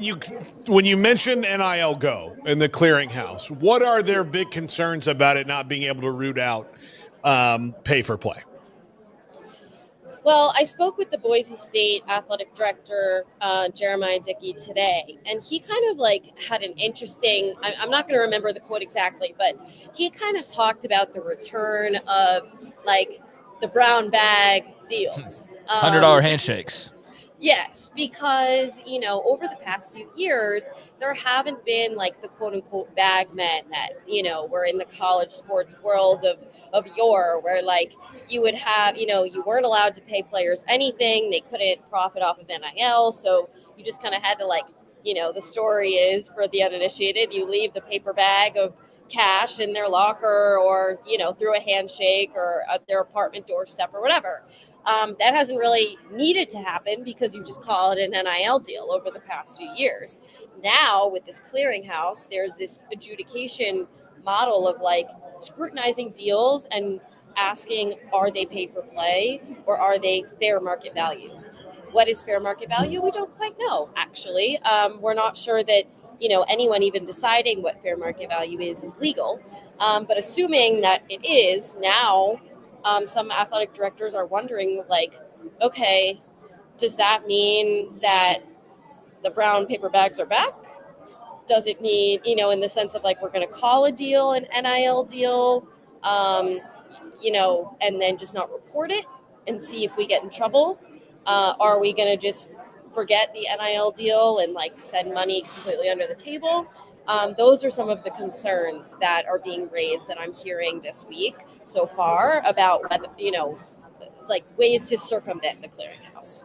You, when you mention NIL Go and the clearinghouse, what are their big concerns about it not being able to root out pay for play? Well, I spoke with the Boise State athletic director, Jeremiah Dickey, today, and he kind of had an interesting, I'm not going to remember the quote exactly, but he kind of talked about the return of the brown bag deals. $100 handshakes. Yes, because, over the past few years, there haven't been the quote unquote bag men that, were in the college sports world of yore, where you would have, you weren't allowed to pay players anything. They couldn't profit off of NIL. So you just kind of had to the story is, for the uninitiated, you leave the paper bag of cash in their locker or, through a handshake or at their apartment doorstep or whatever. That hasn't really needed to happen because you just call it an NIL deal over the past few years. Now, with this clearinghouse, there's this adjudication model of scrutinizing deals and asking, are they pay for play or are they fair market value? What is fair market value? We don't quite know, actually. We're not sure that anyone even deciding what fair market value is legal. But assuming that it is now, some athletic directors are wondering, okay, does that mean that the brown paper bags are back? Does it mean, in the sense of we're going to call a deal an NIL deal, and then just not report it and see if we get in trouble? Are we going to just forget the NIL deal and send money completely under the table? Those are some of the concerns that are being raised that I'm hearing this week so far about whether, ways to circumvent the clearinghouse.